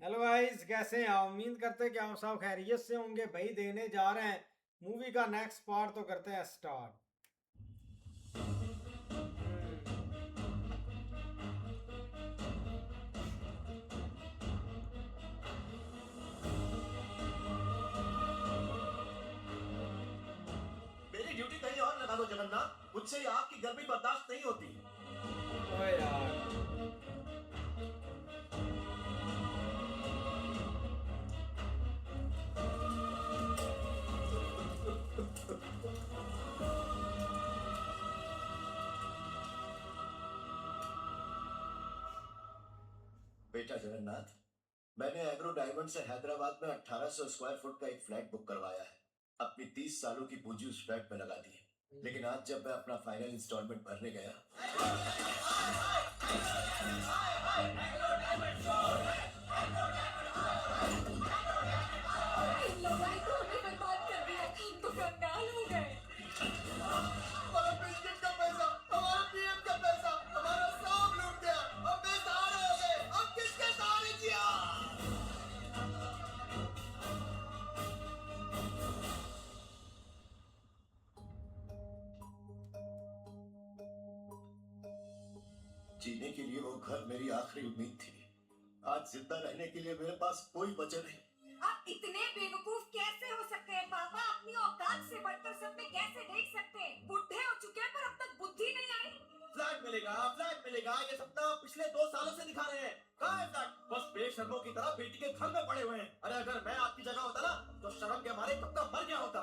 Hello guys, कैसे हैं आप? उम्मीद करते हैं कि आप सब खैरियत से होंगे। भाई देने जा रहे हैं मूवी का नेक्स्ट पार्ट, तो करते हैं स्टार्ट। मेरी ड्यूटी कहीं और लगा दो जगन्नाथ, मुझसे ये आग की गर्मी बर्दाश्त नहीं होती। ओए यार। बेटा जगन्नाथ, मैंने एग्रो डायमंड से हैदराबाद में 1800 स्क्वायर फुट का एक फ्लैट बुक करवाया है। अपनी 30 सालों की पूंजी उस फ्लैट में लगा दी है। लेकिन आज जब मैं अपना फाइनल इंस्टॉलमेंट भरने गया, इन लोगों ने तो हमें बर्बाद कर दिया। हम तो कंगाल हो गए। हमारा पेंशन का पैसा, हमारा पीएफ का पैसा, हमारा सब लूट गया। हम बेसहारा हो गए। हम किसके सहारे जिया? जीने के लिए वो घर मेरी आखिरी उम्मीद थी। आज जिंदा रहने के लिए मेरे पास कोई वजह नहीं। आप इतने बेवकूफ कैसे हो सकते हैं पापा? अपनी औकात से बढ़कर सपने कैसे देख सकते हैं? बुढ़े हो चुके हैं पर अब तक बुद्धि नहीं आई। फ्लैट मिलेगा, फ्लैट मिलेगा, ये सपना पिछले 2 सालों से दिखा रहे हैं। कहाँ है फ्लैट? बस बेशर्मों की तरह बेटी के घर में पड़े हुए हैं। अरे अगर मैं आपकी जगह होता ना, तो शर्म के मारे कब का मर गया होता।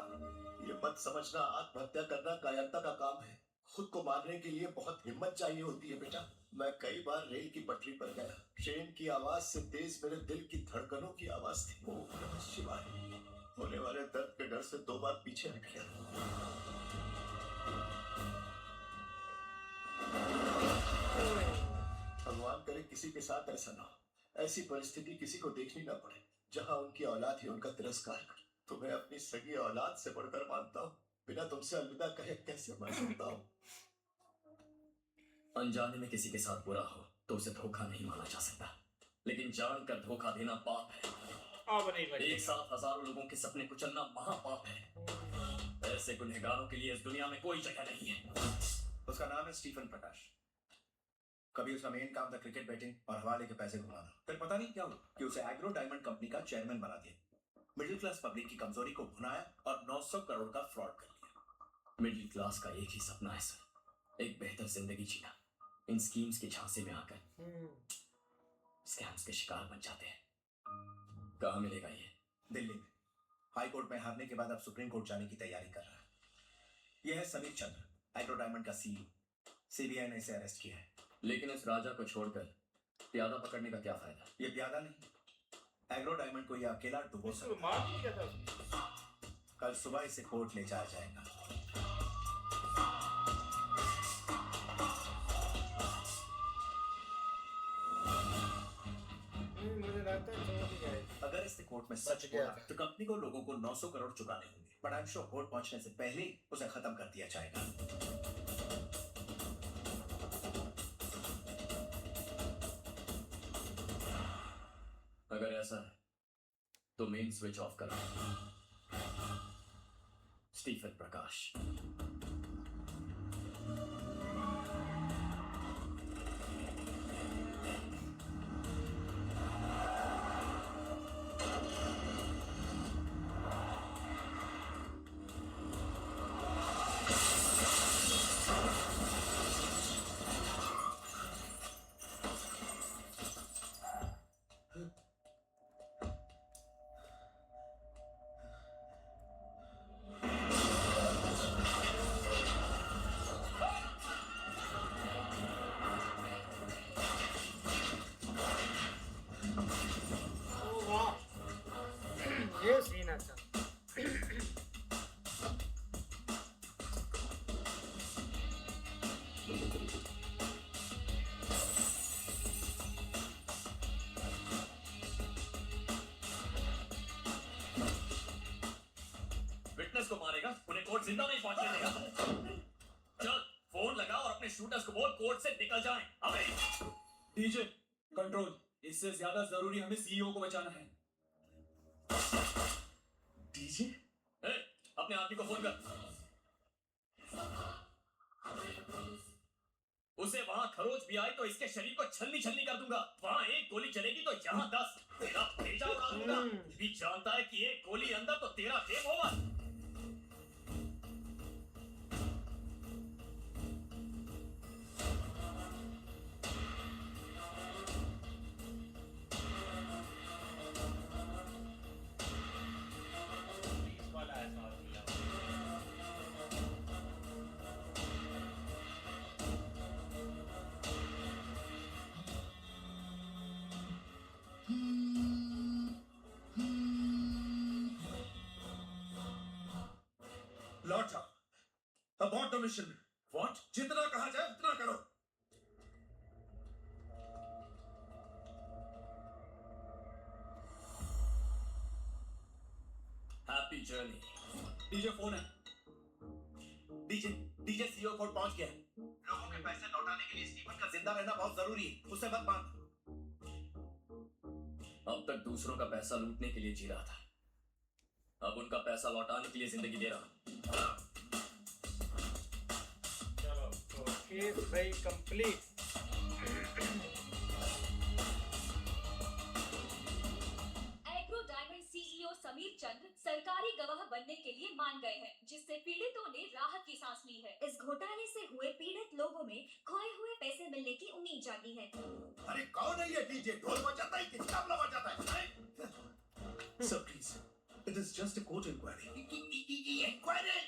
ये मत समझना आत्महत्या करना कायरता का काम है। खुद को मारने के लिए बहुत हिम्मत चाहिए होती है बेटा। मैं कई बार रेल की पटरी पर गया। ट्रेन की आवाज से तेज मेरे दिल की धड़कनों की आवाज थी। ओम नमः शिवाय। होने वाले दर्द के डर से 2 बार पीछे हट गया। भगवान करे किसी के साथ ऐसा ना हो। ऐसी परिस्थिति किसी को देखनी ना पड़े जहां उनकी औलाद ही उनका तिरस्कार करे। तुम्हें अपनी सगी औलाद से बढ़कर मानता हूँ। बिना तुमसे अलविदा कहे कैसे मर सकता हूँ। अनजाने में किसी के साथ बुरा हो तो उसे धोखा नहीं माना जा सकता, लेकिन जानकर धोखा देना पाप है। अब नहीं बचेगा। एक साथ हजारों लोगों के सपने कुचलना महापाप है। ऐसे गुनहगारों के लिए इस दुनिया में कोई जगह नहीं है। उसका नाम है स्टीफन प्रकाश। कभी उसका मेन काम था क्रिकेट बैटिंग और हवाले के पैसे घुमाना। फिर पता नहीं क्या हुआ कि उसे एग्रो डायमंड कंपनी का चेयरमैन बना दिया। मिडिल क्लास पब्लिक की कमजोरी को भुनाया और 900 करोड़ का फ्रॉड कर लिया। मिडिल क्लास का एक ही सपना है सर, एक बेहतर जिंदगी जीना। इन स्कीम्स के झांसे में आकर स्कैम्स के शिकार बन जाते हैं। कहाँ मिलेगा ये? दिल्ली में। हाई कोर्ट में हारने के बाद अब सुप्रीम कोर्ट जाने की तैयारी कर रहा है। यह है समीर चंद्र, एग्रो डायमंड का सीईओ। सीबीआई ने इसे अरेस्ट किया है। लेकिन इस राजा को छोड़कर प्यादा पकड़ने का क्या फायदा? ये प्यादा नहीं, एग्रो डायमंड को ये अकेला डुबो सकता मार नहीं किया था। है। कल सुबह इसे कोर्ट ले जाया जाएगा। मुझे लगता है छोड़ ही गए। अगर इसने कोर्ट में सच बच गया बोला तो कंपनी को लोगों को 900 करोड़ चुकाने होंगे। But I am sure court पहुंचने से पहले ही उसे खत्म कर दिया जाएगा। अगर ऐसा है तो मेन स्विच ऑफ करो। स्टीफन प्रकाश। ओ वाह, ये सीन है अच्छा। विटनेस को मारेगा, उन्हें कोर्ट जिंदा नहीं पहुंचने देगा। चल फोन लगा और अपने शूटर्स को बोल कोर्ट से निकल जाएं। अबे डीजे कंट्रोल, इससे इससे ज्यादा जरूरी हमें सीईओ को बचाना है। डीजे अपने आदमी को फोन कर, उसे वहां खरोच भी आई तो इसके शरीर को छलनी छलनी कर दूंगा। वहां एक गोली चलेगी तो यहाँ 10, तेरा भेजा उड़ा दूंगा। ये भी जानता है कि एक गोली अंदर तो तेरा गेम ओवर। लौट जाओ, अबॉर्ट द मिशन। व्हाट? जितना कहा जाए उतना करो। Happy journey. डीजे फोन है। डीजे डीजे सीईओ कोर्ट पहुंच गया है। लोगों के पैसे लौटाने के लिए स्टीफन का जिंदा रहना बहुत जरूरी है, उसे मत मार। अब तक दूसरों का पैसा लूटने के लिए जी रहा था, अब उनका पैसा लौटाने के लिए जिंदगी दे रहा हूं। चलो तो केस भाई complete. Agro diamond CEO Samir Chandra सरकारी गवाह बनने के लिए मान गए हैं, जिससे पीड़ितों ने राहत की सांस ली है। इस घोटाले से हुए पीड़ित लोगों में खोए हुए पैसे मिलने की उम्मीद जागी है। अरे कौन है ये डीजे? ढोल बजाता है कि तबला बजाता है? Sir please, it is just a court inquiry. Inquiry?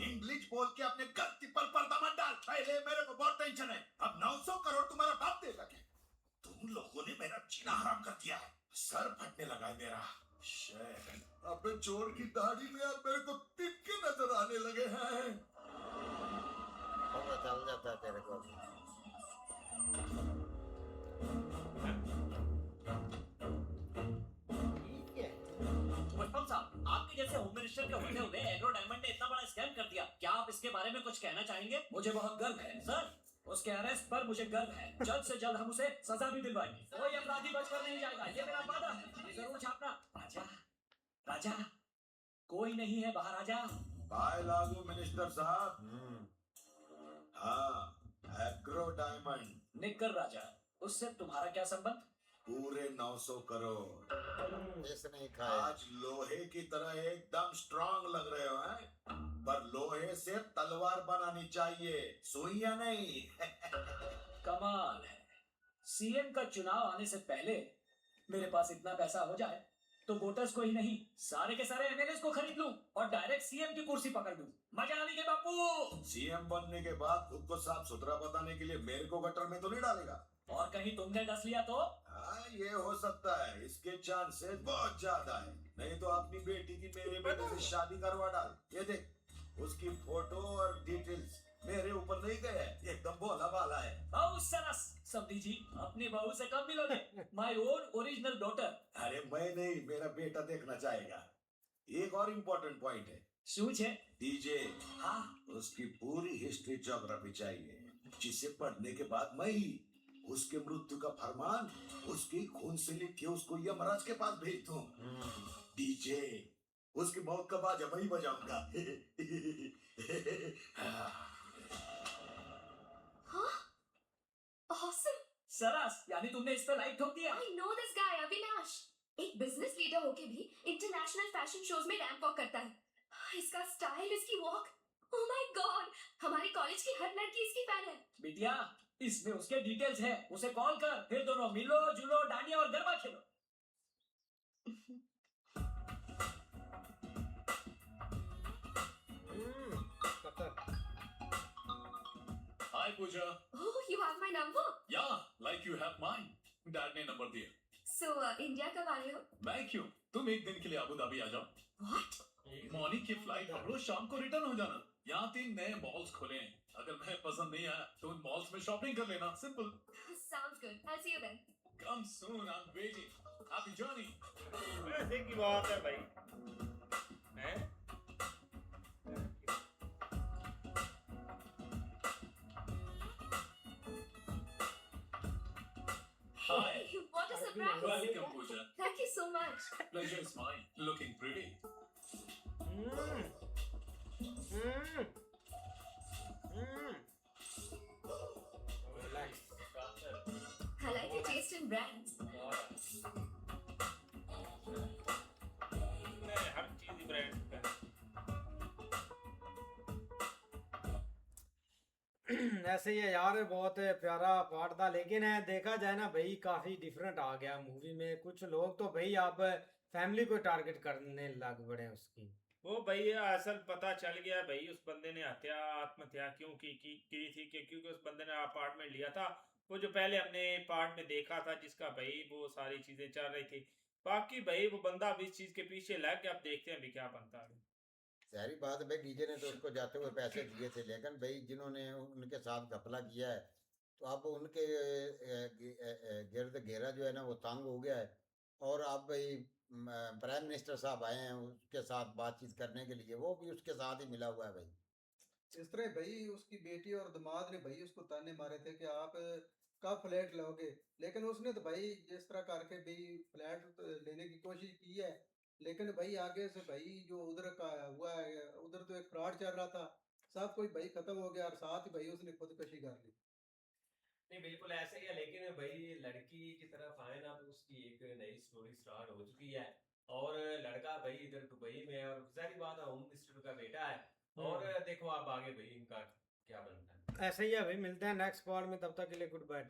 English बोल के अपने गलती पर पर्दा मत डाल। पहले मेरे को बहुत टेंशन है, अब 900 करोड़ तुम्हारा बाप देगा क्या? तुम लोगों ने मेरा जीना हराम कर दिया है, सर फटने लगा है मेरा। शेर, अपने चोर की दाढ़ी में अब मेरे को तिनके नजर आने लगे हैं। पता चल जाता है तेरे को। ठीक है। पुष्पम साहब, आपके जैसे होम मिनिस्टर के होते हुए एग्रो डायमंड ने इतना बड़ा स्कैम कर दिया, क्या आप इसके बारे में कुछ कहना चाहेंगे? मुझे बहुत गर्व है सर, उसके अरेस्ट पर मुझे गर्व है। जल्द से जल्द हम उसे सजा भी दिलवाएंगे। कोई अपराधी बचकर नहीं जाएगा, ये मेरा वादा है। ये जरूर छापना। राजा, राजा, कोई नहीं है बाहर, आजा। बाय लागू मिनिस्टर साहब। हाँ, एग्रो डायमंड। निकर राजा, उससे तुम्हारा क्या संबंध? पूरे 900 करोड़। इसने ही खाया। आज लोहे की तरह एकदम स्ट्रांग लग रहे हो हैं? पर लोहे से तलवार बनानी चाहिए, सुइयां नहीं। कमाल है, सीएम का चुनाव आने से पहले मेरे पास इतना पैसा हो जाए तो वोटर्स को ही नहीं, सारे के सारे एमएलएस को खरीद लूं और डायरेक्ट सीएम की कुर्सी पकड़ लूं। मजा आने के बापू। सीएम बनने के बाद खुद को साफ सुथरा बताने के लिए मेरे को गटर में तो नहीं डालेगा? और कहीं तुमने डस लिया तो? हाँ, ये हो सकता है, इसके चांसेस बहुत ज्यादा है। नहीं तो अपनी बेटी की मेरे बेटे से शादी करवा डाल। ये देख, उसकी फोटो और डिटेल्स मेरे ऊपर नहीं गए हैं, एकदम भोला भाला है। बहुत सरस। सब्जी जी, अपनी बहू से कब मिलोगे? My own original daughter. अरे मैं नहीं, मेरा बेटा देखना चाहेगा। एक और इम्पोर्टेंट पॉइंट है। सूझ है? डीजे, हाँ, उसकी पूरी हिस्ट्री ज्योग्राफी चाहिए, जिसे पढ़ने के बाद मैं ही उसके मृत्यु का फरमान उसकी खून से लिख के उसको यमराज के पास भेज दूं। डीजे, उसकी मौत का बाजा वही बजाऊंगा। Awesome! सरस, यानी तुमने इस पे लाइक ठोक दिया? I know this guy, Avinash. एक बिजनेस लीडर होके भी इंटरनेशनल फैशन शोज में रैंप वॉक करता है। इसका स्टाइल, इसकी वॉक, ओह माय गॉड, हमारे कॉलेज की हर लड़की इसकी फैन है। बिटिया, इसमें उसके डिटेल्स है, उसे कॉल कर, फिर दोनों मिलो जुलो, डांडिया और गरबा खेलो। हाय पूजा। Oh, you have my number? या, like you have mine. Dad ने नंबर दिया। So, इंडिया कब आ रहे हो? मैं क्यों? तुम एक दिन के लिए अबू धाबी आ जाओ। What? मॉर्निंग की फ्लाइट पकड़ो, शाम को रिटर्न हो जाना। यहाँ 3 नए मॉल्स खुले हैं, अगर मैं पसंद नहीं आया तो उन मॉल्स में शॉपिंग कर लेना। Simple. Sounds good. I'll see you then. Come soon, I'm waiting. Happy journey. ऐसे की बात है भाई। हैं? Hi. Hey, what a भी नहीं surprise. मिलेगा। composure. Thank you so much. Pleasure is mine. Looking pretty. Hmm, hmm, hmm. Relax. I like your taste in brands. मैं हर चीज ब्रांड का ऐसे ही है यार, बहुत प्यारा पार्ट था, लेकिन है देखा जाए ना भाई, काफी डिफरेंट आ गया मूवी में। कुछ लोग तो भाई अब फैमिली को टारगेट करने लग पड़े उसकी। वो भाई असल पता चल गया भाई उस बंदे ने आत्महत्या क्यों की थी क्योंकि उस बंदे ने अपार्टमेंट लिया था वो जो पहले हमने पार्ट में देखा था जिसका भाई वो सारी चीजें चल रही थी। बाकी भाई वो बंदा भी इस चीज के पीछे लग गया। अब देखते हैं अभी क्या बनता है। सारी बात है भाई, डीजे ने तो उसको जाते हुए पैसे दिए थे, लेकिन भाई जिन्होंने उनके साथ घपला किया है तो अब उनके गिर्द घेरा जो है ना वो तंग हो गया है। और अब भाई प्राइम मिनिस्टर साहब आए हैं उसके साथ बातचीत करने के लिए, वो भी उसके साथ ही मिला हुआ है भाई। इस तरह भाई उसकी बेटी और दामाद ने भाई उसको ताने मारे थे कि आप कब फ्लैट लोगे, लेकिन उसने तो भाई जिस तरह करके भाई फ्लैट लेने की कोशिश की है, लेकिन भाई आगे से भाई जो उधर का हुआ है, उधर तो एक फ्रॉड चल रहा था, सब कुछ भाई खत्म हो गया और साथ ही भाई उसने खुदकुशी कर ली। नहीं बिल्कुल ऐसे ही है, लेकिन भाई लड़की की तरफ आए ना तो उसकी एक नई स्टोरी स्टार्ट हो चुकी है। और लड़का भाई इधर दुबई में है और जाहिर बात है होम मिनिस्टर का बेटा है। और देखो आप आगे भाई इनका क्या बनता है। ऐसे ही है भाई, मिलते हैं नेक्स्ट पार्ट में, तब तक के लिए गुड बाय।